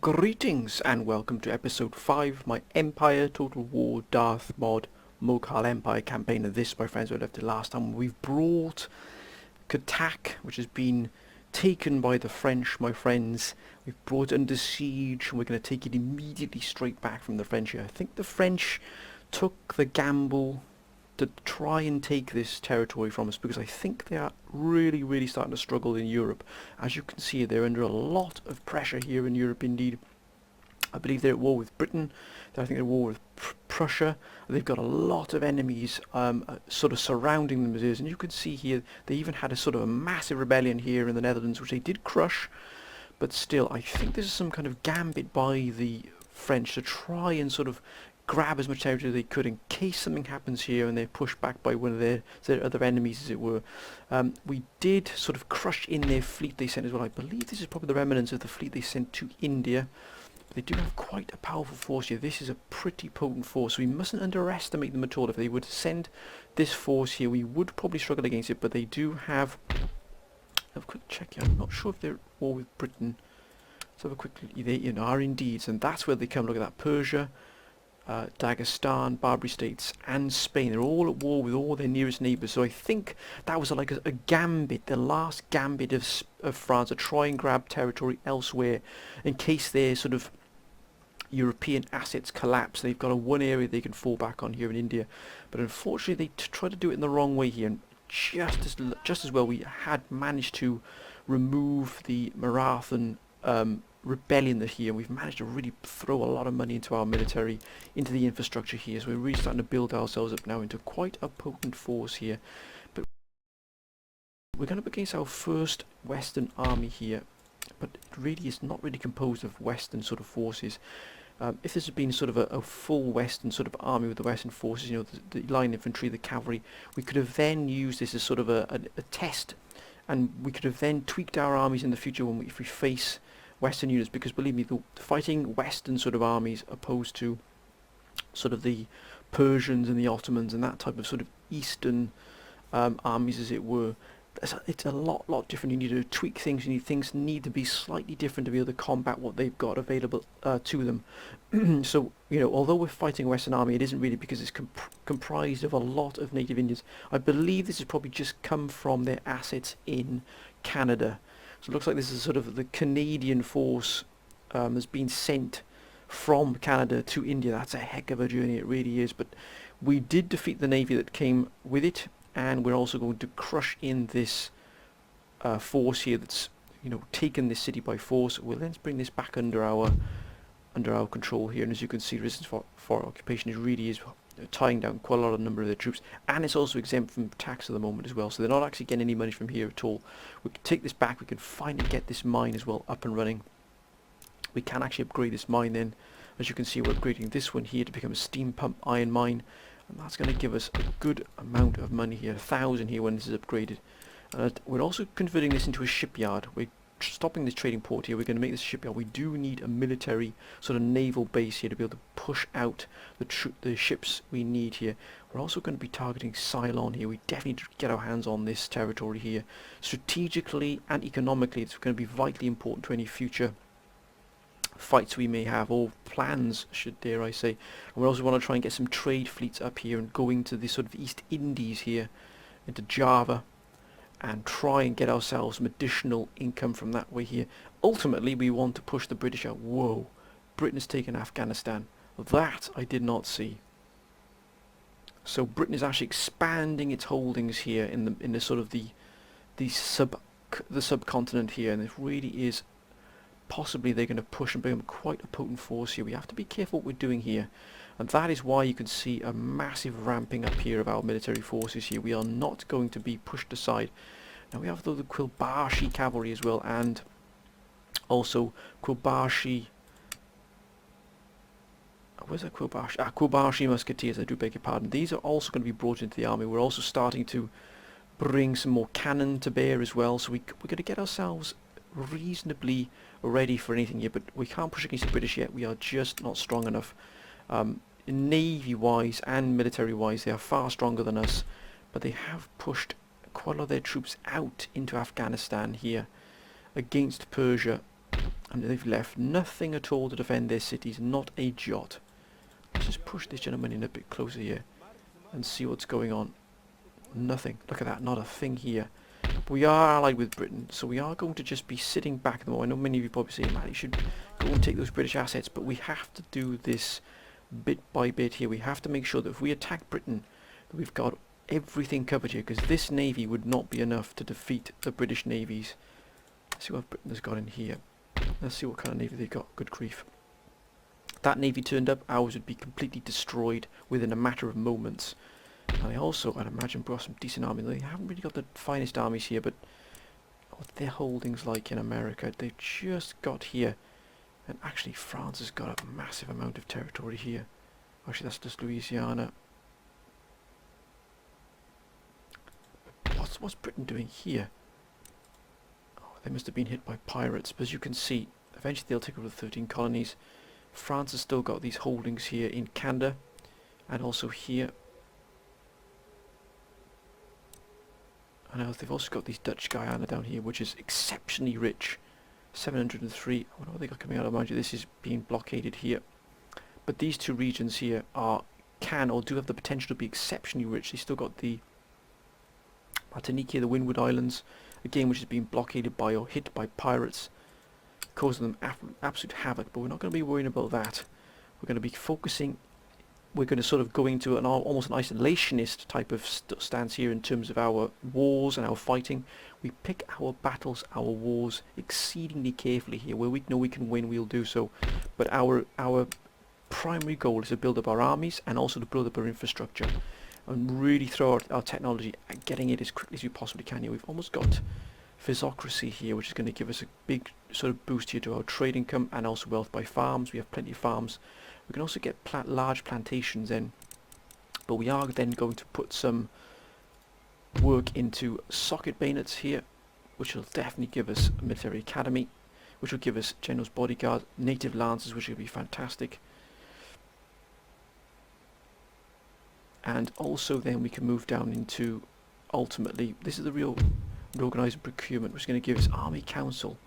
Greetings and welcome to episode 5 of my Empire Total War Darth mod Mughal Empire campaign. And this, my friends, we left it last time. We've brought Cuttack, which has been taken by the French, my friends. We've brought it under siege and we're going to take it immediately straight back from the French here. I think the French took the gamble to try and take this territory from us because I think they are really starting to struggle in Europe. As you can see, they're under a lot of pressure here in Europe indeed. I believe they're at war with Britain. I think they're at war with Prussia. They've got a lot of enemies sort of surrounding them as is. And you can see here they even had a sort of a massive rebellion here in the Netherlands, which they did crush. But still, I think this is some kind of gambit by the French to try and sort of grab as much territory as they could in case something happens here and they're pushed back by one of their other enemies, as it were. We did sort of crush in their fleet they sent as well. I believe this is probably the remnants of the fleet they sent to India. They do have quite a powerful force here. This is a pretty potent force, so we mustn't underestimate them at all. If they were to send this force here, we would probably struggle against it, but they do have... Have a quick check here. I'm not sure if they're at war with Britain. Let's have a quick look. They are indeed, and that's where they come. Look at that. Persia, Dagestan, Barbary States and Spain. They're all at war with all their nearest neighbours. So I think that was like a gambit, the last gambit of France to try and grab territory elsewhere in case their sort of European assets collapse. They've got one area they can fall back on here in India. But unfortunately they try to do it in the wrong way here. And just as well we had managed to remove the Marathan rebellion here. We've managed to really throw a lot of money into our military, into the infrastructure here, so we're really starting to build ourselves up now into quite a potent force here. But we're going up against our first Western army here, but it really is not really composed of Western sort of forces. If this had been sort of a full Western sort of army with the Western forces, you know, the line infantry, the cavalry, we could have then used this as sort of a test, and we could have then tweaked our armies in the future if we face Western units, because believe me, the fighting Western sort of armies opposed to sort of the Persians and the Ottomans and that type of sort of Eastern armies, as it were, it's a lot different. You need to tweak things. Things need to be slightly different to be able to combat what they've got available to them. So, you know, although we're fighting a Western army, it isn't really, because it's comprised of a lot of native Indians. I believe this has probably just come from their assets in Canada. So it looks like this is sort of the Canadian force has been sent from Canada to India. That's a heck of a journey, it really is. But we did defeat the navy that came with it, and we're also going to crush in this force here that's, you know, taken this city by force. We'll then bring this back under our control here, and as you can see, resistance for occupation really is tying down quite a lot of number of their troops, and it's also exempt from tax at the moment as well, so they're not actually getting any money from here at all. We can take this back. We can finally get this mine as well up and running. We can actually upgrade this mine then. As you can see, we're upgrading this one here to become a steam pump iron mine, and that's going to give us a good amount of money here, 1,000 here when this is upgraded. We're also converting this into a shipyard. We're stopping this trading port here. We're going to make this a shipyard. We do need a military sort of naval base here to be able to push out the ships we need here. We're also going to be targeting Ceylon here. We definitely need to get our hands on this territory here. Strategically and economically, it's going to be vitally important to any future fights we may have, or plans, dare I say. And we also want to try and get some trade fleets up here and going to the sort of East Indies here, into Java, and try and get ourselves some additional income from that way here. Ultimately, we want to push the British out. Whoa, Britain has taken Afghanistan. That I did not see. So Britain is actually expanding its holdings here in the sort of the subcontinent here, and it really is possibly they're going to push and become quite a potent force here. We have to be careful what we're doing here, and that is why you can see a massive ramping up here of our military forces here. We are not going to be pushed aside. Now we have the Quilbashi cavalry as well, and also Quilbashi... Where's that Quilbashi? Quilbashi musketeers, I do beg your pardon. These are also going to be brought into the army. We're also starting to bring some more cannon to bear as well, so we're going to get ourselves reasonably ready for anything here, but we can't push against the British yet. We are just not strong enough. Navy-wise and military-wise, they are far stronger than us, but they have pushed quite a lot of their troops out into Afghanistan here against Persia And they've left nothing at all to defend their cities, not a jot. Let's just push this gentleman in a bit closer here and see what's going on. Nothing. Look at that, not a thing here. But we are allied with Britain, so we are going to just be sitting back at the moment. I know many of you probably saying, man, you should go and take those British assets, but we have to do this bit by bit here. We have to make sure that if we attack Britain, that we've got everything covered here, because this navy would not be enough to defeat the British navies. Let's see what Britain has got in here. Let's see what kind of navy they've got. Good grief. That navy turned up, ours would be completely destroyed within a matter of moments. And they also, I'd imagine, brought some decent army. They haven't really got the finest armies here, but what their holdings like in America, they've just got here. And actually France has got a massive amount of territory here. Actually that's just Louisiana. What's Britain doing here? They must have been hit by pirates, but as you can see, eventually they'll take over the 13 colonies. France has still got these holdings here in Canada, and also here. And now they've also got these Dutch Guyana down here, which is exceptionally rich. 703. I wonder what they got coming out of. Mind you, this is being blockaded here. But these two regions here can or do have the potential to be exceptionally rich. They still got the Martinique here, the Windward Islands, again, which is being blockaded by or hit by pirates, causing them absolute havoc. But we're not going to be worrying about that. We're going to be focusing. We're going to sort of go into an almost an isolationist type of stance here in terms of our wars and our fighting. We pick our battles, our wars exceedingly carefully here. Where we know we can win, we'll do so. But our primary goal is to build up our armies and also to build up our infrastructure. And really throw our technology at getting it as quickly as we possibly can here. We've almost got physocracy here, which is going to give us a big sort of boost here to our trade income and also wealth by farms. We have plenty of farms. We can also get large plantations in, but we are then going to put some work into socket bayonets here, which will definitely give us a military academy, which will give us general's bodyguard, native lancers, which will be fantastic. And also then we can move down into, ultimately, this is the real organised procurement, which is going to give us army council.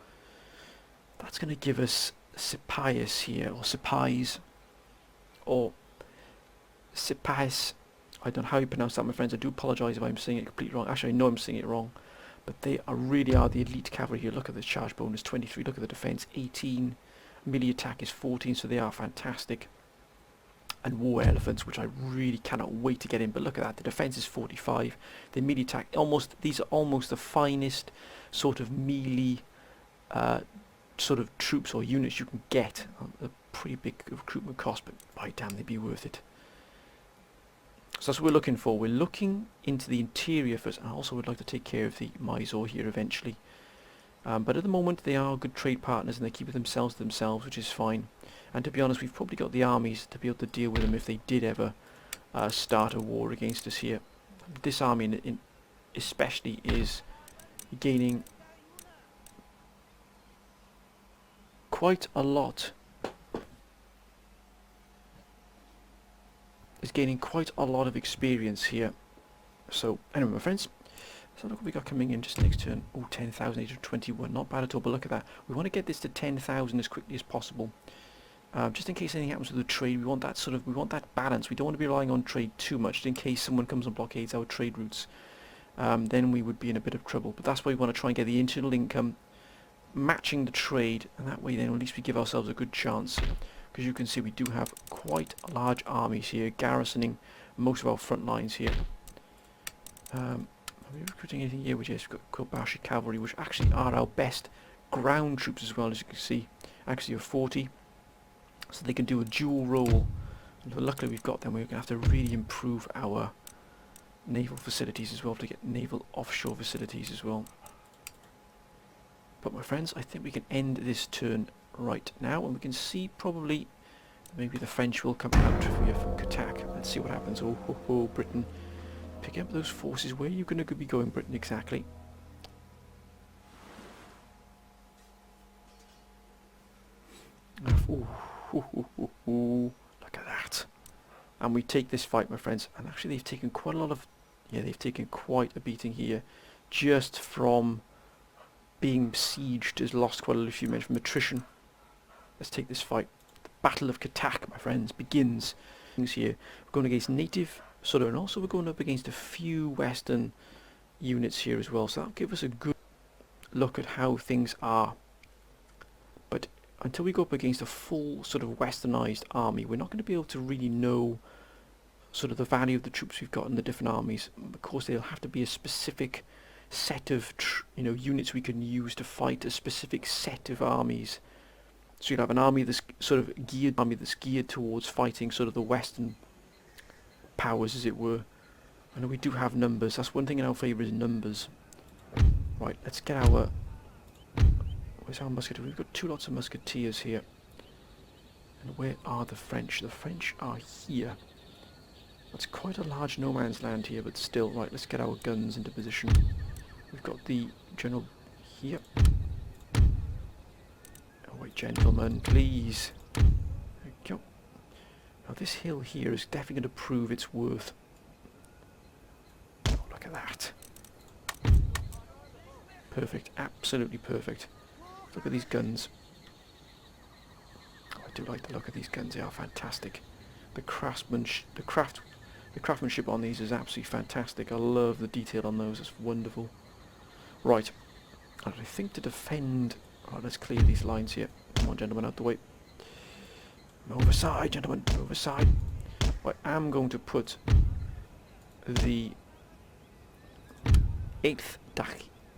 That's going to give us Sipais here, or Sipais, or Sipais. I don't know how you pronounce that, my friends. I do apologise if I'm saying it completely wrong. Actually, I know I'm saying it wrong. But they really are the elite cavalry here. Look at the charge bonus, 23. Look at the defence, 18. Melee attack is 14, so they are fantastic. And war elephants, which I really cannot wait to get in. But look at that, the defence is 45. The melee attack, these are almost the finest sort of melee sort of troops or units you can get. A pretty big recruitment cost, but by damn, they'd be worth it. So that's what we're looking for. We're looking into the interior first, and I also would like to take care of the Mysore here eventually. But at the moment, they are good trade partners, and they keep themselves to themselves, which is fine. And to be honest, we've probably got the armies to be able to deal with them if they did ever start a war against us here. This army especially is gaining quite a lot. Is gaining quite a lot of experience here. So anyway, my friends, so look what we got coming in just next turn. Oh, 10,821, not bad at all. But look at that. We want to get this to 10,000 as quickly as possible. Just in case anything happens with the trade, we want that balance. We don't want to be relying on trade too much, just in case someone comes and blockades our trade routes. Then we would be in a bit of trouble. But that's why we want to try and get the internal income matching the trade, and that way then at least we give ourselves a good chance. Because you can see we do have quite large armies here, garrisoning most of our front lines here. Are we recruiting anything here? Which is Kobashi cavalry, which actually are our best ground troops as well, as you can see. Actually, are 40. So they can do a dual role. And luckily we've got them. We're going to have to really improve our naval facilities as well, to get naval offshore facilities as well. But my friends, I think we can end this turn right now, and we can see probably maybe the French will come out here from Cuttack. Let's see what happens. Oh, ho, ho, Britain. Pick up those forces. Where are you going to be going, Britain, exactly? Ooh. Look at that. And we take this fight, my friends, and actually they've taken quite a lot of, they've taken quite a beating here, just from being besieged has lost quite a few men from attrition. Let's take this fight. The Battle of Cuttack, my friends, begins. Things here. We're going against native Southern, and also we're going up against a few Western units here as well. So that'll give us a good look at how things are. But until we go up against a full sort of westernized army, we're not going to be able to really know sort of the value of the troops we've got in the different armies. Of course, there'll have to be a specific set of units we can use to fight a specific set of armies. So you'll have an army that's sort of geared towards fighting sort of the Western powers, as it were. I know we do have numbers. That's one thing in our favour, is numbers. Right, let's get our... Where's our musketeers? We've got 2 lots of musketeers here. And where are the French? The French are here. That's quite a large no man's land here, but still. Right, let's get our guns into position. We've got the general here. Oh wait, gentlemen, please. There we go. Now this hill here is definitely going to prove its worth. Oh, look at that. Perfect, absolutely perfect. Look at these guns. Oh, I do like the look of these guns. They are fantastic. The craftsmanship on these is absolutely fantastic. I love the detail on those. It's wonderful. Right, and I think to defend... Right, let's clear these lines here. Come on, gentlemen, out the way. Move aside, gentlemen, move aside. I am going to put the 8th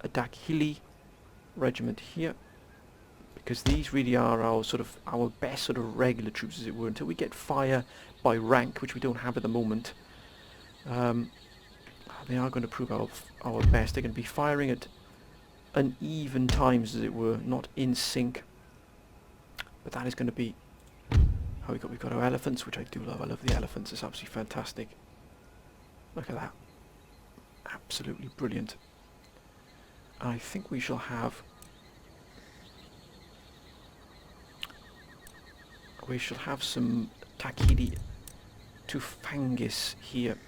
Dakhili regiment here, because these really are our best sort of regular troops, as it were, until we get fire by rank, which we don't have at the moment. They are going to prove our best. They're going to be firing at uneven times, as it were, not in sync. But that is going to be how we've got our elephants, which I do love. I love the elephants. It's absolutely fantastic. Look at that. Absolutely brilliant. And I think we shall have... some Takidi Tufangis here.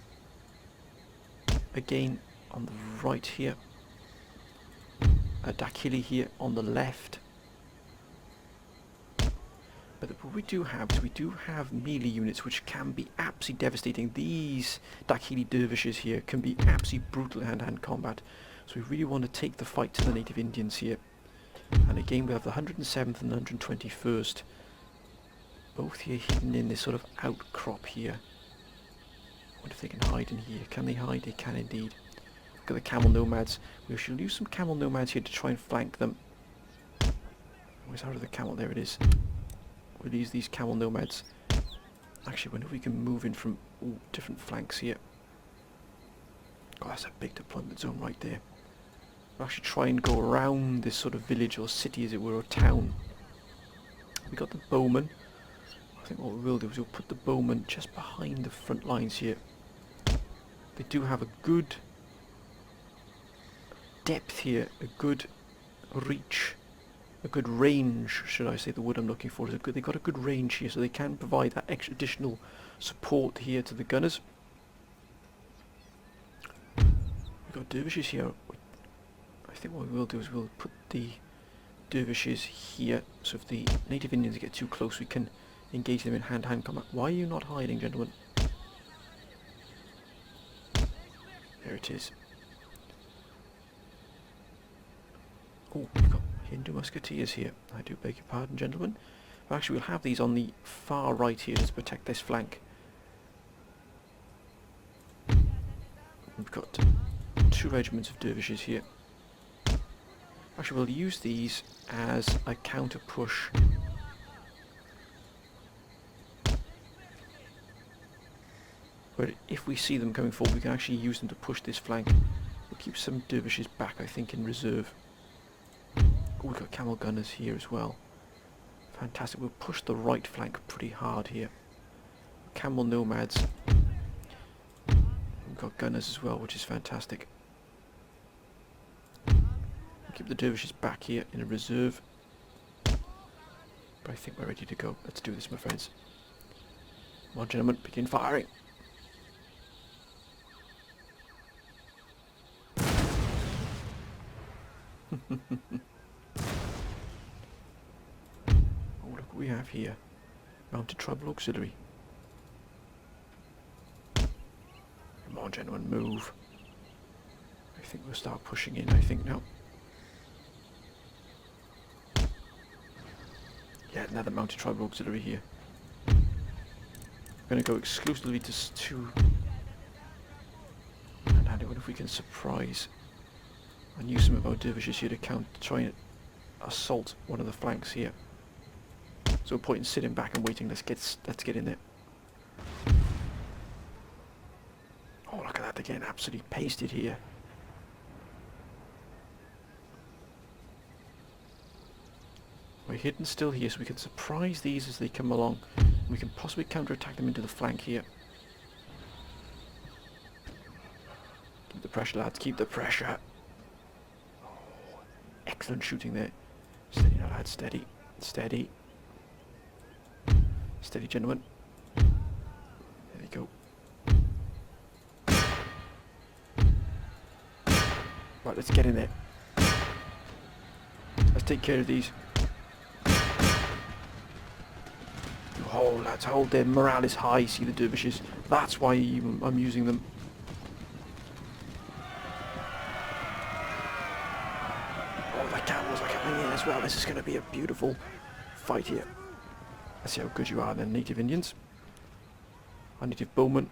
Again on the right here. Dakhili here on the left. But what we do have is we do have melee units which can be absolutely devastating. These Dakhili dervishes here can be absolutely brutal in hand-to-hand combat. So we really want to take the fight to the native Indians here. And again we have the 107th and the 121st. Both here hidden in this sort of outcrop here. I wonder if they can hide in here. Can they hide? They can indeed. Look at the camel nomads. We shall use some camel nomads here to try and flank them. Where's out of the camel? There it is. We'll use these camel nomads. Actually, I wonder if we can move in from different flanks here. Oh, that's a big deployment zone right there. We'll actually try and go around this sort of village or city, as it were, or town. We got the bowmen. I think what we will do is we'll put the bowmen just behind the front lines here. They do have a good depth here, a good reach, a good range, should I say. The word I'm looking for is they've got a good range here, so they can provide that extra additional support here to the gunners. We've got dervishes here. I think what we will do is we'll put the dervishes here, so if the native Indians get too close we can engage them in hand-to-hand combat. Why are you not hiding, gentlemen? There it is. Oh, we've got Hindu musketeers here. I do beg your pardon, gentlemen. But actually, we'll have these on the far right here to protect this flank. We've got 2 regiments of dervishes here. Actually, we'll use these as a counter push. But if we see them coming forward, we can actually use them to push this flank. We'll keep some dervishes back, I think, in reserve. Oh, we've got camel gunners here as well. Fantastic. We'll push the right flank pretty hard here. Camel nomads. We've got gunners as well, which is fantastic. We'll keep the dervishes back here in a reserve. But I think we're ready to go. Let's do this, my friends. Come on, gentlemen, begin firing. Oh, look what we have here. Mounted tribal auxiliary. Come on, gentlemen, move. I think we'll start pushing in, I think now. Yeah, another mounted tribal auxiliary here. I'm going to go exclusively to two. And I wonder if we can surprise and use some of our dervishes here to try and assault one of the flanks here. So point in sitting back and waiting. Let's get in there. Oh, look at that! They're getting absolutely pasted here. We're hidden still here, so we can surprise these as they come along. We can possibly counterattack them into the flank here. Keep the pressure, lads. Keep the pressure. Oh, excellent shooting there. Steady now, lads. Steady. Steady. Steady, gentlemen. There we go. Right, let's get in there. Let's take care of these. Oh, lads, hold their morale is high. See the dervishes. That's why I'm using them. Oh, the camels are coming in as well. This is going to be a beautiful fight here. Let's see how good you are then, native Indians. Our native bowmen.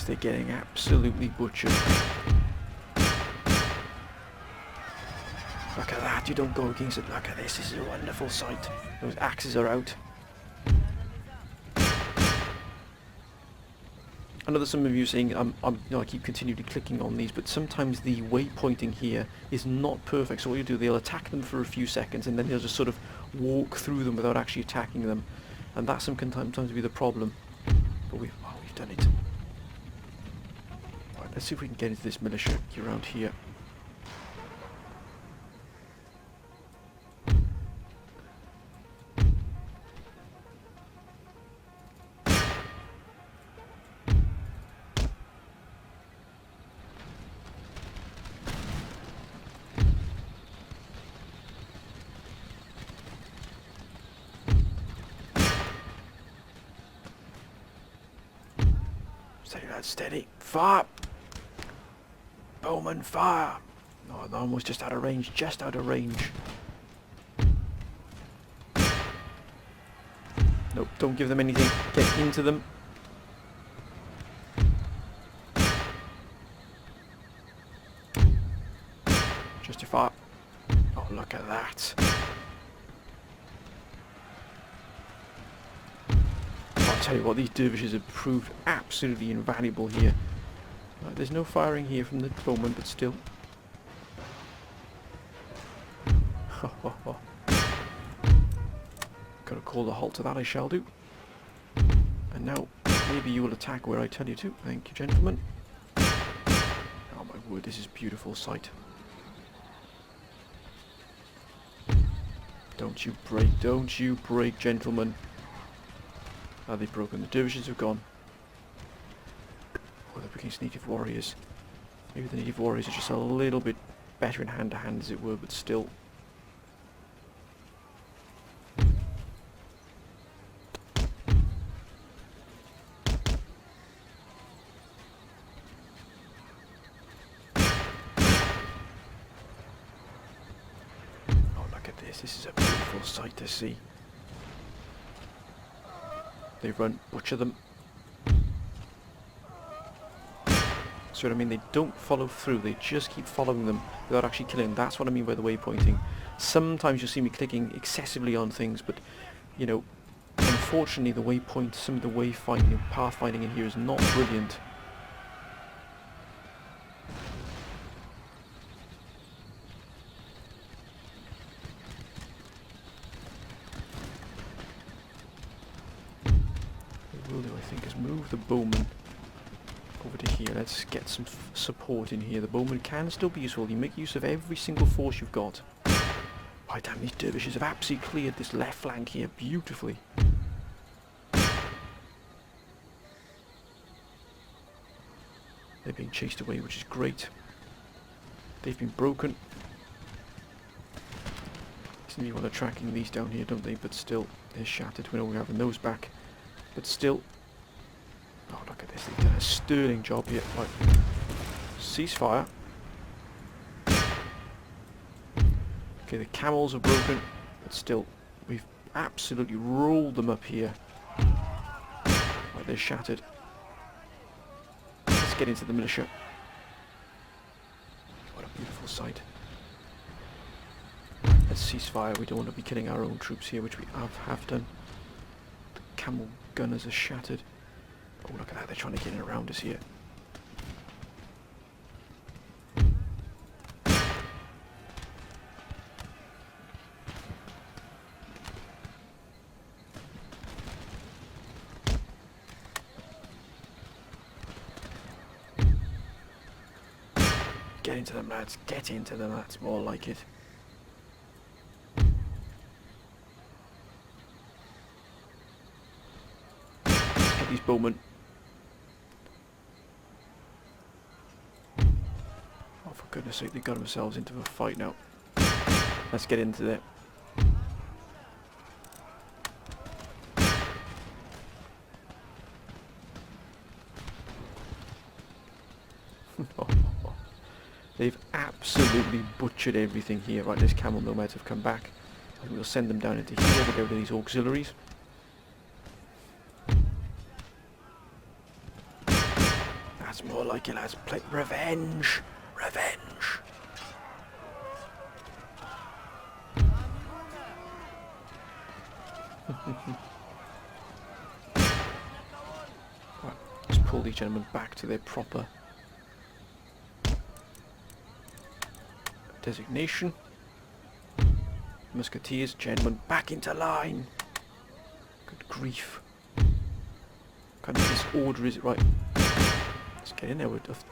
They're getting absolutely butchered. Look at that, you don't go against it. Look at this is a wonderful sight. Those axes are out. I know that some of you are saying I keep continually clicking on these, but sometimes the waypointing here is not perfect. So what you do, they'll attack them for a few seconds and then they'll just sort of walk through them without actually attacking them. And that sometimes be the problem. But we've done it. Let's see if we can get into this militia around here. Steady, lads, steady. Fire! Bowman, fire! Oh, they're almost just out of range, just out of range. Nope, don't give them anything. Get into them. Just your fire. Oh, look at that. I'll tell you what, these dervishes have proved absolutely invaluable here. There's no firing here from the bowman, but still. Gotta call the halt to that, I shall do. And now, maybe you will attack where I tell you to. Thank you, gentlemen. Oh my word, this is a beautiful sight. Don't you break, gentlemen. Are they broken? The dervishes have gone. Oh, they're against native warriors. Maybe the native warriors are just a little bit better in hand-to-hand, as it were, but still. Oh, look at this. This is a beautiful sight to see. They run, butcher them. So what I mean, they don't follow through, they just keep following them without actually killing them. That's what I mean by the waypointing. Sometimes you'll see me clicking excessively on things, but, you know, unfortunately the waypoint, some of the wayfinding, pathfinding in here is not brilliant. What we'll do, I think, is move the bowman over to here. Let's get some support in here. The bowman can still be useful. You make use of every single force you've got. By damn, these dervishes have absolutely cleared this left flank here beautifully. They're being chased away, which is great. They've been broken. Seem to be one tracking these down here, don't they? But still, they're shattered. We know we're having those back. But still... Oh, look at this. They've done a sterling job here. Right. Ceasefire. Okay, the camels are broken. But still, we've absolutely rolled them up here. Right, they're shattered. Let's get into the militia. What a beautiful sight. Let's ceasefire. We don't want to be killing our own troops here, which we have done. The camel gunners are shattered. Oh, look at that. They're trying to get in around us here. Get into them, lads. Get into them. That's more like it. Get these bowmen. Oh, for goodness sake, they got themselves into a fight now. Let's get into there. They've absolutely butchered everything here. Right, these camel nomads have come back. I think we'll send them down into here to go to these auxiliaries. That's more like it, lads. Play revenge! Revenge! Right, let's pull these gentlemen back to their proper designation. Musketeers, gentlemen, back into line. Good grief. Kind of disorder is it? Right. Let's get in there. If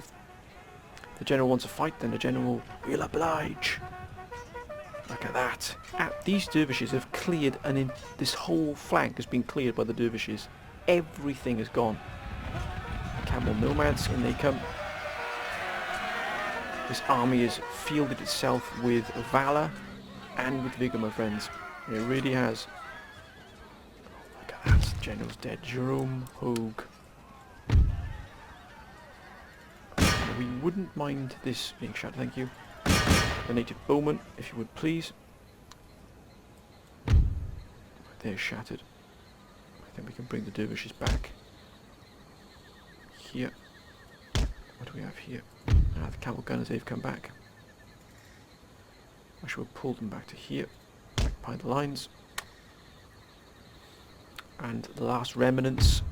the general wants a fight, then the general will oblige. Look at that. These dervishes have cleared, and this whole flank has been cleared by the dervishes. Everything is gone. Camel nomads, in they come. This army has fielded itself with valour and with vigour, my friends. It really has. Oh, look at that. General's dead. Jerome Hogue. We wouldn't mind this being shot, thank you. The native bowman, if you would please. They're shattered. I think we can bring the dervishes back. Here. What do we have here? Ah, the camel gunners, they've come back. I shall pull them back to here, back behind the lines. And the last remnants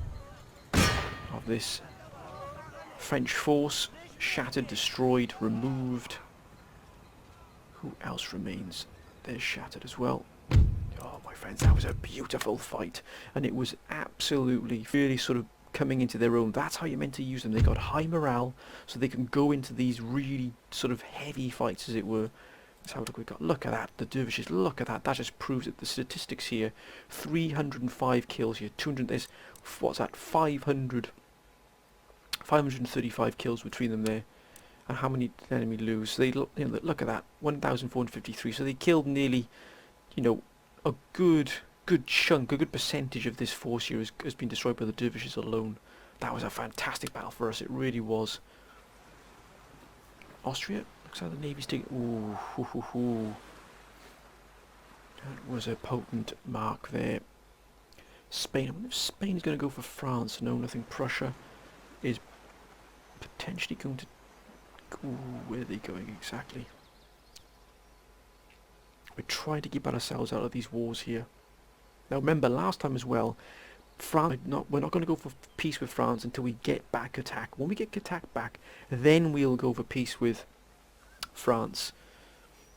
of this French force, shattered, destroyed, removed. Who else remains? They're shattered as well. Oh, my friends, that was a beautiful fight. And it was absolutely, really sort of coming into their own. That's how you're meant to use them. They got high morale, so they can go into these really sort of heavy fights, as it were. Let's have a look. We got. Look at that. The dervishes. Look at that. That just proves it. The statistics here: 305 kills here. 200. There's what's that? 535 kills between them there. And how many did the enemy lose? So they look. You know, look at that. 1,453. So they killed nearly, you know, a good chunk, a good percentage of this force here has been destroyed by the dervishes alone. That was a fantastic battle for us. It really was. Austria looks like the navy's taking. Ooh, hoo, hoo, hoo. That was a potent mark there. Spain. I wonder if Spain is going to go for France. No, nothing. Prussia is potentially going to. Ooh, where are they going exactly? We're trying to keep ourselves out of these wars here. Now remember, last time as well, we're not going to go for peace with France until we get back Cuttack. When we get Cuttack back, then we'll go for peace with France.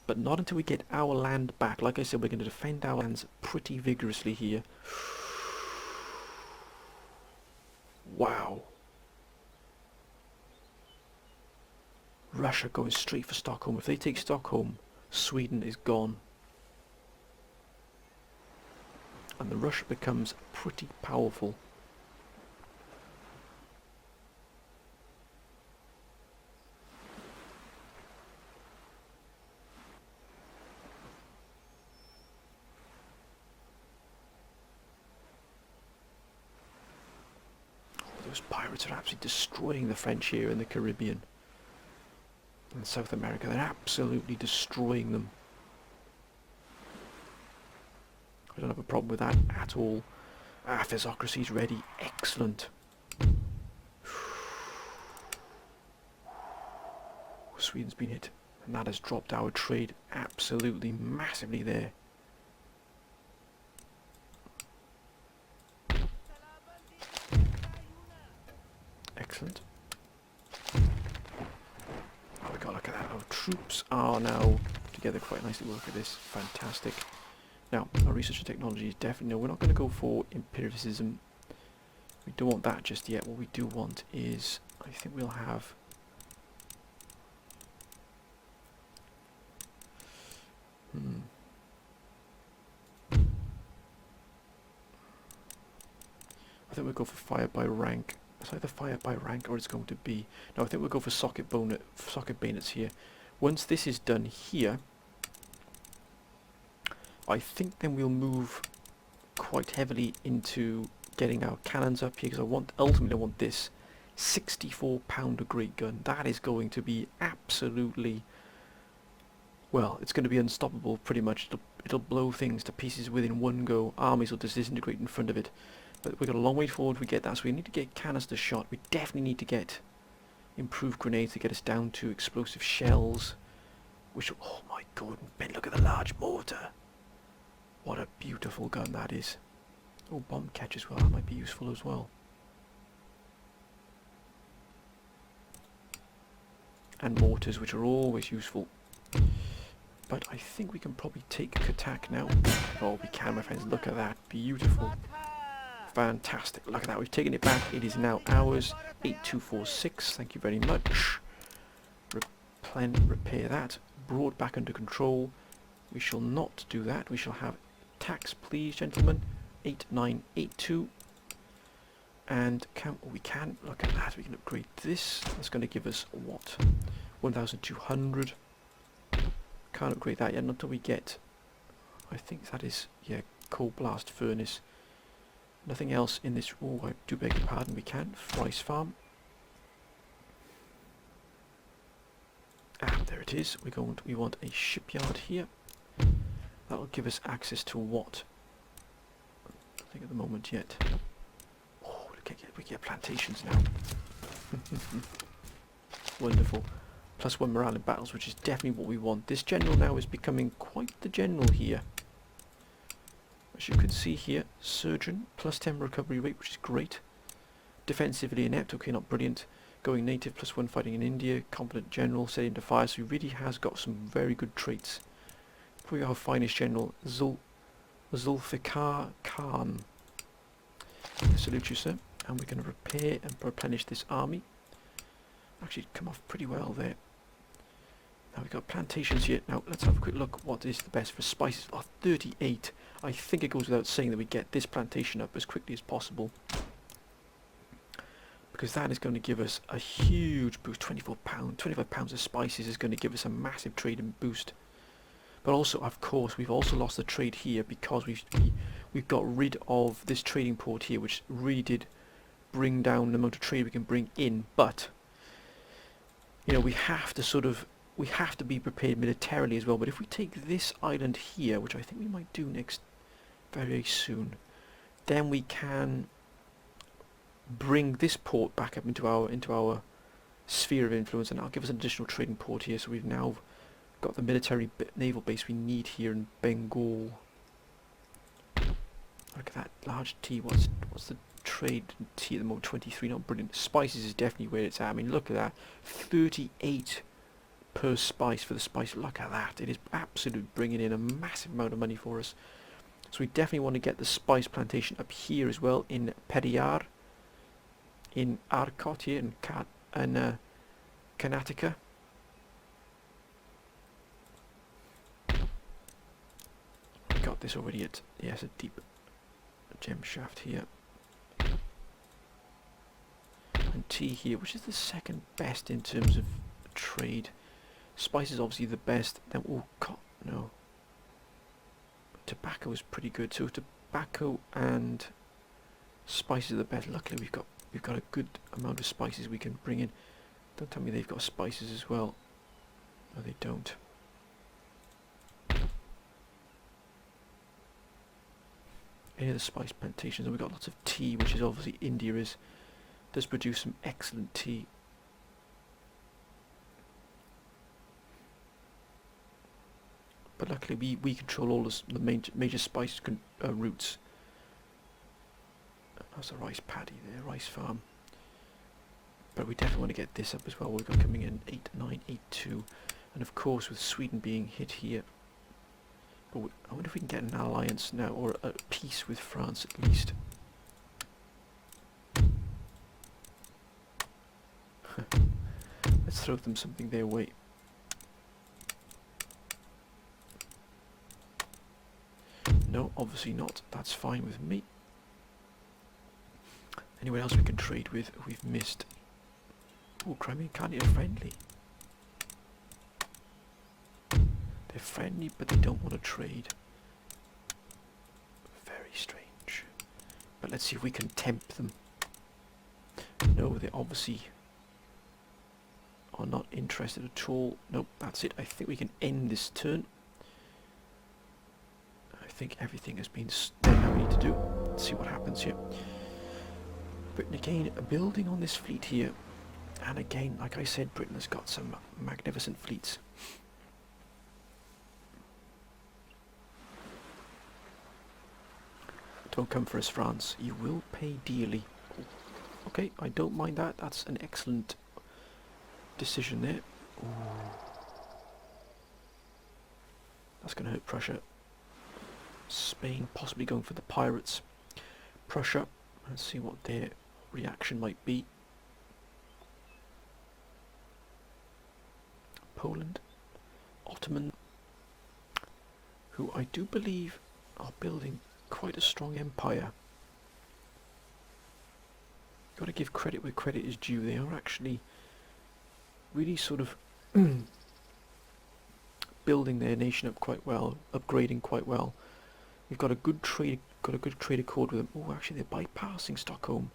But not until we get our land back. Like I said, we're going to defend our lands pretty vigorously here. Wow. Russia going straight for Stockholm. If they take Stockholm, Sweden is gone. And the Russia becomes pretty powerful. Those pirates are absolutely destroying the French here in the Caribbean and South America. They're absolutely destroying them. I don't have a problem with that at all. Physocracy's ready. Excellent. Sweden's been hit, and that has dropped our trade absolutely massively there. Excellent. Oh my god, look at that. Our troops are now together quite nicely. Look at this. Fantastic. Now, our research and technology is definitely... No, we're not going to go for empiricism. We don't want that just yet. What we do want is... I think we'll have... I think we'll go for fire by rank. It's either fire by rank or it's going to be... No, I think we'll go for socket bayonets here. Once this is done here, I think then we'll move quite heavily into getting our cannons up here, because ultimately I want this 64 pounder great gun. That is going to be absolutely... Well, it's going to be unstoppable pretty much. It'll blow things to pieces within one go. Armies will just disintegrate in front of it. But we've got a long way forward we get that, so we need to get canister shot. We definitely need to get improved grenades to get us down to explosive shells. Which, oh my god, Ben, look at the large mortar. What a beautiful gun that is. Oh, bomb catch as well, that might be useful as well. And mortars, which are always useful. But I think we can probably take Cuttack now. Oh, we can, my friends, look at that, beautiful. Fantastic. Look at that. We've taken it back. It is now ours. 8246. Thank you very much. Repair that. Brought back under control. We shall not do that. We shall have tax, please, gentlemen. 8982. And we can. Look at that. We can upgrade this. That's going to give us what? 1200. Can't upgrade that yet until we get... I think that is... Yeah, coal blast furnace. Nothing else in this... Oh, I do beg your pardon, we can. Rice farm. There it is. We want a shipyard here. That'll give us access to what? Nothing at the moment yet. Oh, we get plantations now. Wonderful. +1 morale in battles, which is definitely what we want. This general now is becoming quite the general here. As you can see here, surgeon, +10 recovery rate, which is great. Defensively inept, okay, not brilliant. Going native, +1 fighting in India. Competent general, set into fire, so he really has got some very good traits. Probably our finest general, Zulfikar Khan. I salute you, sir. And we're going to repair and replenish this army. Actually, come off pretty well there. Now we've got plantations here. Now let's have a quick look what is the best for spices. 38. I think it goes without saying that we get this plantation up as quickly as possible, because that is going to give us a huge boost. 25 pounds of spices is going to give us a massive trading boost. But also, of course, we've also lost the trade here because we've got rid of this trading port here, which really did bring down the amount of trade we can bring in. But you know, we have to be prepared militarily as well. But if we take this island here, which I think we might do next very soon, then we can bring this port back up into our sphere of influence, and that'll give us an additional trading port here. So we've now got the military naval base we need here in Bengal. Look at that large tea. What's the trade tea at the moment? 23. Not brilliant. Spices is definitely where it's at. I mean, look at that. 38 per spice for the spice. Look at that. It is absolutely bringing in a massive amount of money for us. So we definitely want to get the spice plantation up here as well in Periyar, in Arcot here, in Karnataka. this already at, yes, a deep gem shaft here. And tea here, which is the second best in terms of trade. Spice is obviously the best. Then, oh, no. Tobacco is pretty good. So tobacco and spices are the best. Luckily, we've got a good amount of spices we can bring in. Don't tell me they've got spices as well. No, they don't. Any of the spice plantations, and we've got lots of tea, which is obviously India does produce some excellent tea. But luckily we control all the major spice routes. That's a rice paddy there, rice farm. But we definitely want to get this up as well. We've got coming in 8, 9, 8, 2. And of course with Sweden being hit here. But I wonder if we can get an alliance now, or a peace with France at least. Let's throw them something their way. No, obviously not. That's fine with me. Anyone else we can trade with? We've missed. Oh, Crimean Khan are friendly. They're friendly, but they don't want to trade. Very strange. But let's see if we can tempt them. No, they obviously are not interested at all. Nope, that's it. I think we can end this turn. I think everything has been done that we need to do. Let's see what happens here. Britain again building on this fleet here. And again, like I said, Britain has got some magnificent fleets. Don't come for us, France. You will pay dearly. Okay, I don't mind that. That's an excellent decision there. Ooh. That's going to hurt Prussia. Spain possibly going for the pirates. Prussia, let's see what their reaction might be. Poland, Ottoman, who I do believe are building quite a strong empire. Got to give credit where credit is due. They are actually really sort of building their nation up quite well, upgrading quite well. We've got a good trade accord with them. Oh, actually they're bypassing Stockholm.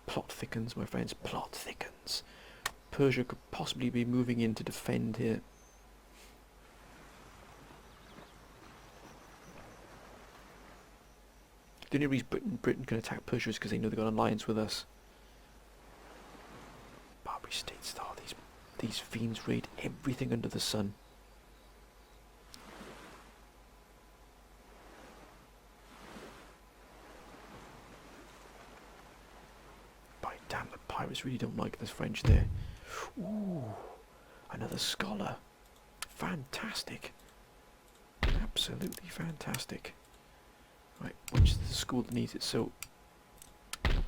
Plot thickens, my friends. Plot thickens. Persia could possibly be moving in to defend here. The only reason Britain can attack Persia is because they know they've got an alliance with us. Barbary states, though, these fiends raid everything under the sun. By damn, the pirates really don't like this French there. Ooh, another scholar. Fantastic. Absolutely fantastic. Right, which is the school that needs it, so... Well,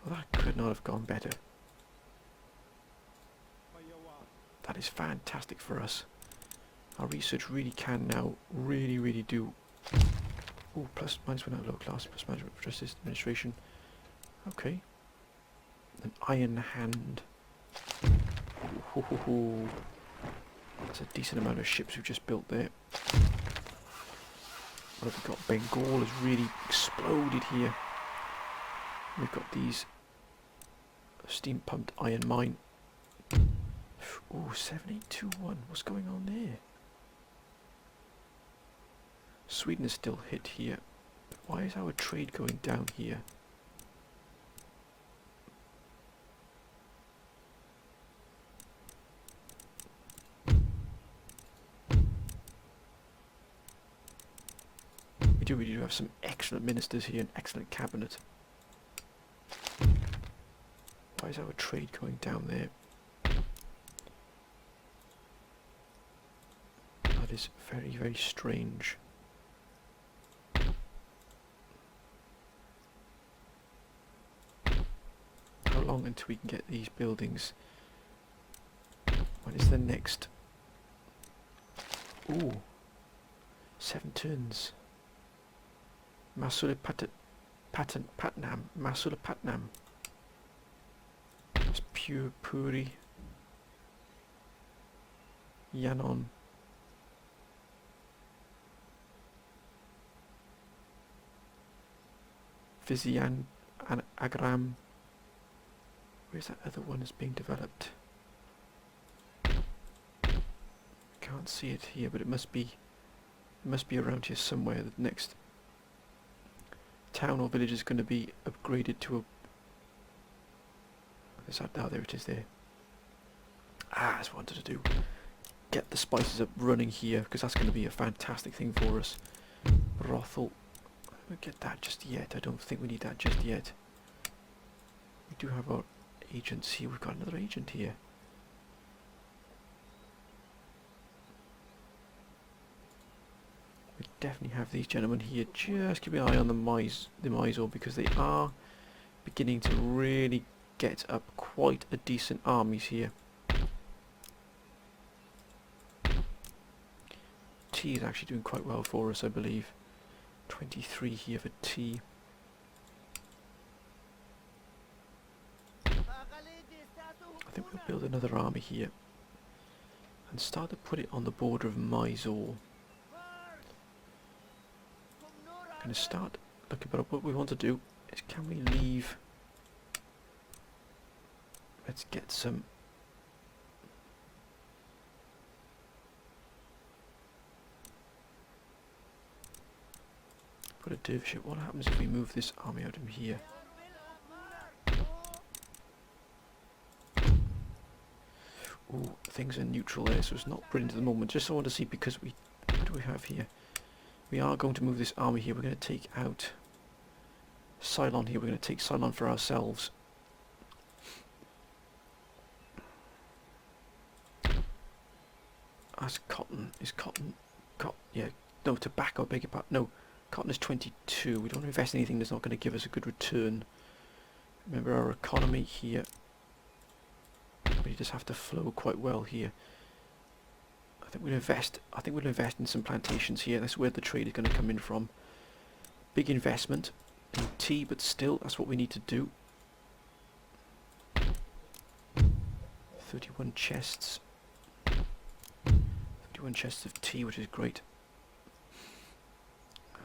that could not have gone better. That is fantastic for us. Our research really can now really do... Oh, plus minus 1 outlook class, plus management of justice administration. Okay. An iron hand. Ooh, that's a decent amount of ships we've just built there. What have we got? Bengal has really exploded here. We've got these steam pumped iron mine. Ooh, 7821. What's going on there? Sweden is still hit here. Why is our trade going down here? We really do have some excellent ministers here, an excellent cabinet. Why is our trade going down there? That is very strange. How long until we can get these buildings? When is the next Ooh. 7 turns. Masulipatam. Masulapatnam. That's pure Puri. Yanon. Vizian and Agram. Where's that other one that's being developed? Can't see it here, but it must be around here somewhere. The next town or village is going to be upgraded to a... there it is there. That's what I wanted to do. Get the spices up running here, because that's going to be a fantastic thing for us. Brothel. I don't get that just yet. I don't think we need that just yet. We do have our agents here. We've got another agent here. We definitely have these gentlemen here. Just keep an eye on the Mysore, because they are beginning to really get up quite a decent armies here. Tea is actually doing quite well for us, I believe. 23 here for tea. I think we'll build another army here and start to put it on the border of Mysore. I'm going to start looking, but what we want to do is, can we leave... Let's get some... Put a div ship. What happens if we move this army out of here? Ooh, things are neutral there, so it's not brilliant at the moment. Just so I want to see, because we... What do we have here? We are going to move this army here. We're going to take out Ceylon here. We're going to take Ceylon for ourselves. As cotton. Is cotton... yeah, no, tobacco, I beg your pardon. No. Cotton is 22. We don't invest in anything that's not going to give us a good return. Remember our economy here. We just have to flow quite well here. I think we'll invest in some plantations here. That's where the trade is going to come in from. Big investment in tea, but still, that's what we need to do. 31 chests. 31 chests of tea, which is great.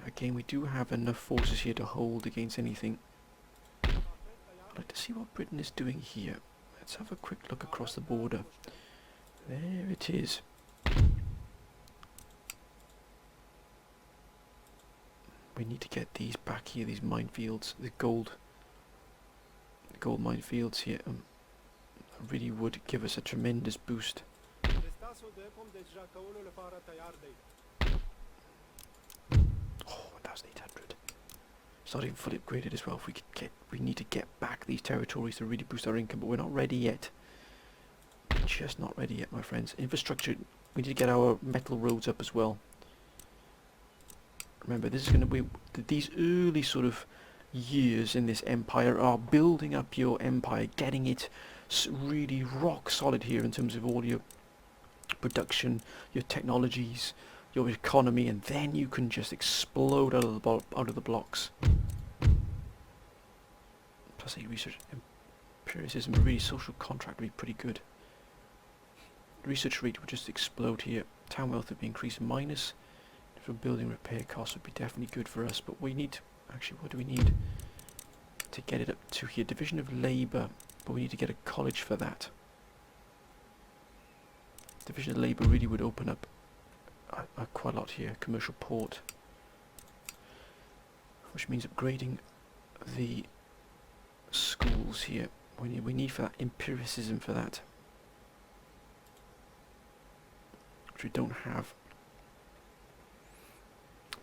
Again, we do have enough forces here to hold against anything. I'd like to see what Britain is doing here. Let's have a quick look across the border. There it is. We need to get these back here, these minefields, the gold minefields here. Really would give us a tremendous boost. Oh, 1,800. It's not even fully upgraded as well. If we need to get back these territories to really boost our income, but we're not ready yet. Just not ready yet, my friends. Infrastructure, we need to get our metal roads up as well. Remember, this is going to be these early sort of years in this empire are building up your empire, getting it really rock solid here in terms of all your production, your technologies, your economy, and then you can just explode out of the blocks. Plus 8 research, empiricism, really social contract would be pretty good. Research rate would just explode here. Town wealth would be increased minus. For building repair costs would be definitely good for us, but we need, actually what do we need to get it up to here? Division of Labour, but we need to get a college for that. Division of Labour really would open up quite a lot here. Commercial port, which means upgrading the schools here. We need for that empiricism for that, which we don't have.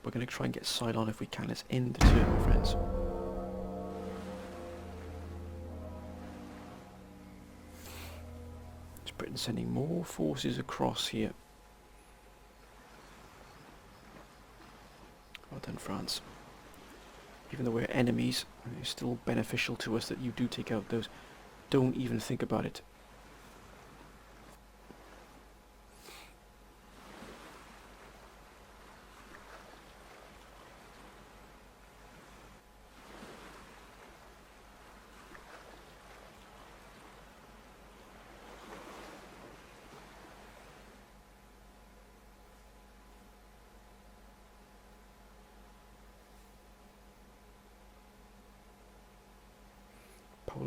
We're going to try and get Ceylon if we can. Let's end the turn, my friends. It's Britain sending more forces across here. Well done, France. Even though we're enemies, it's still beneficial to us that you do take out those. Don't even think about it.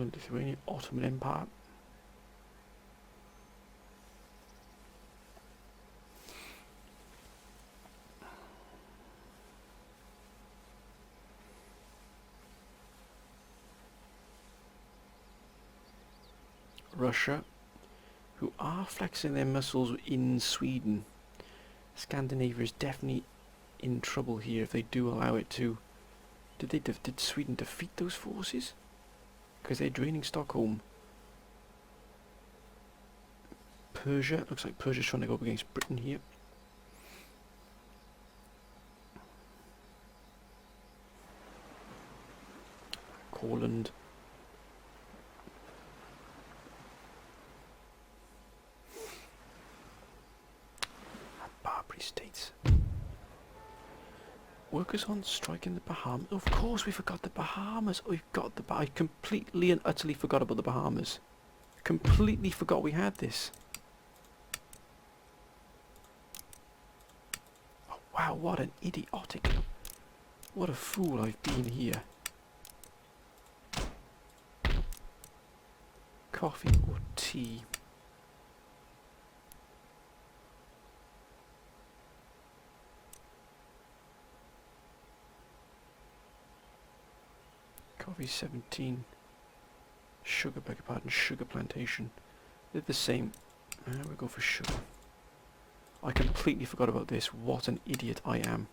Poland, Lithuania, Ottoman Empire. Russia, who are flexing their muscles in Sweden. Scandinavia is definitely in trouble here if they do allow it to. Did Sweden defeat those forces? Because they're draining Stockholm. Persia, looks like Persia's trying to go up against Britain here. Courland. Barbary states. Workers on strike in the Bahamas. Of course we forgot the Bahamas. We've got the... I completely and utterly forgot about the Bahamas. Completely forgot we had this. Oh, wow, what an idiotic... What a fool I've been here. Coffee or tea? Coffee 17. Sugar, beg your pardon, sugar plantation. They're the same. We go for sugar. I completely forgot about this. What an idiot I am.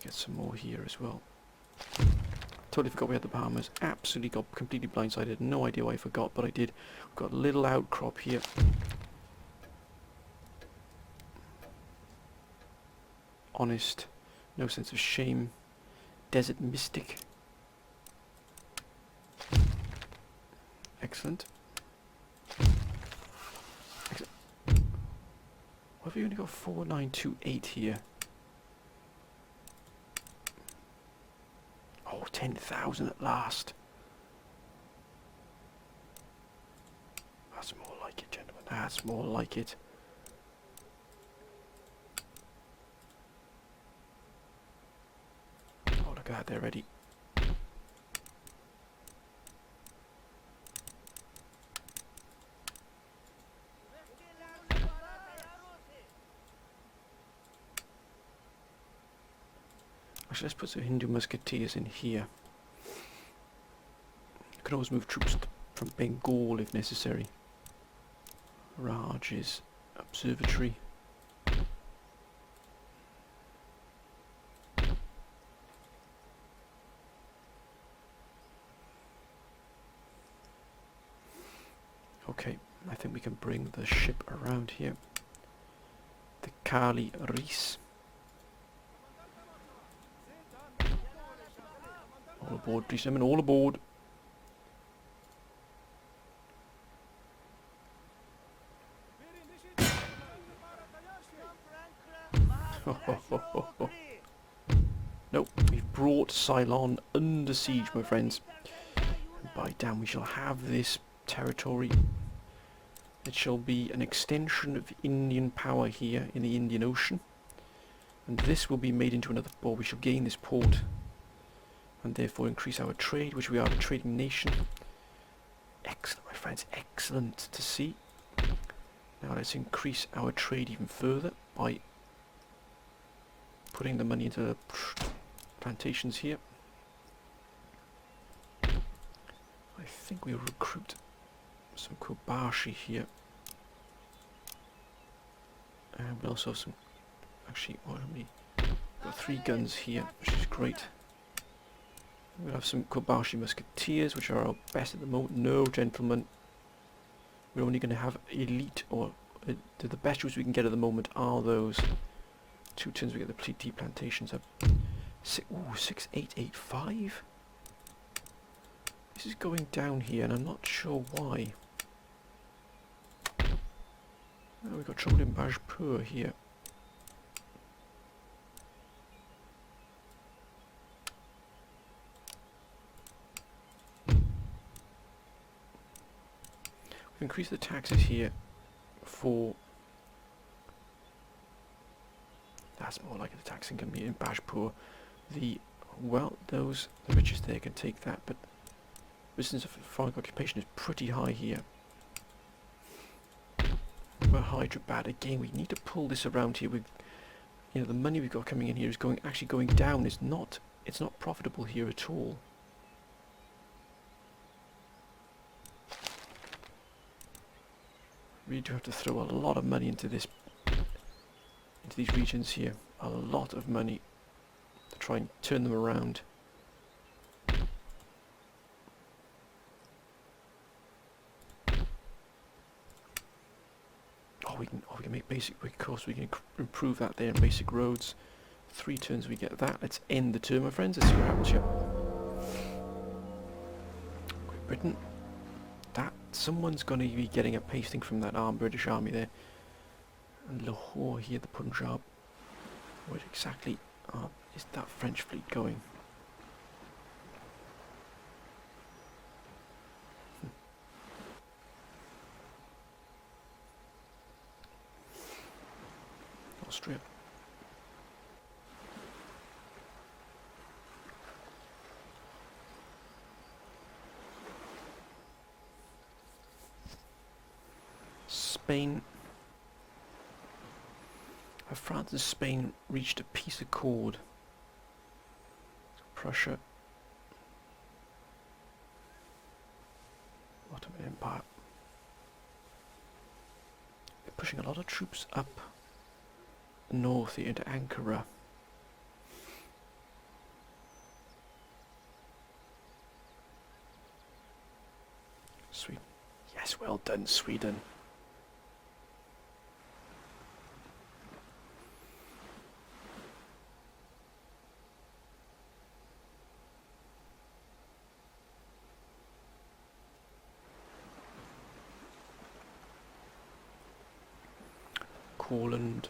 Get some more here as well. Totally forgot we had the Bahamas. Absolutely got completely blindsided. No idea why I forgot, but I did. We've got a little outcrop here. Honest. No sense of shame. Desert mystic. Excellent. Excellent. Why have we only got 4928 here? Oh, 10,000 at last. That's more like it, gentlemen. That's more like it. Oh, look at that. They're ready. Actually, let's put some Hindu musketeers in here. You can always move troops from Bengal if necessary. Raj's observatory. Okay, I think we can bring the ship around here. The Kali Reese. All aboard, please, gentlemen, all aboard. Nope, we've brought Ceylon under siege, my friends. And by damn, we shall have this territory. It shall be an extension of Indian power here in the Indian Ocean. And this will be made into another port. We shall gain this port. And therefore increase our trade, which we are a trading nation. Excellent, my friends, excellent to see. Now let's increase our trade even further by putting the money into the plantations here. I think we'll recruit some Kobashi here. And we'll also have some... Actually, what have we got? 3 guns here, which is great. We'll have some Kobashi musketeers, which are our best at the moment. No, gentlemen. We're only going to have elite, or the best troops we can get at the moment are those 2 tons. We get the tea plantations up. 6885? This is going down here, and I'm not sure why. Oh, we've got trouble in Bajpur here. Increase the taxes here for... That's more like the taxing can be in Bajpur. The richest there can take that, but Resistance of foreign occupation is pretty high here. We're Hyderabad again. We need to pull this around here. With, you know, the money we've got coming in here is actually going down. It's not profitable here at all. Really do have to throw a lot of money into these regions here. A lot of money to try and turn them around. We can make basic. Of course, we can improve that there in basic roads. 3 turns we get that. Let's end the turn, my friends. Let's see what happens here. Great Britain. Someone's going to be getting a pasting from that armed British army there. And Lahore here, the Punjab. Where exactly is that French fleet going? Austria. Spain. Have France and Spain reached a peace accord? Prussia. Ottoman Empire. They're pushing a lot of troops up north here into Ankara. Sweden. Yes, well done, Sweden. Courland.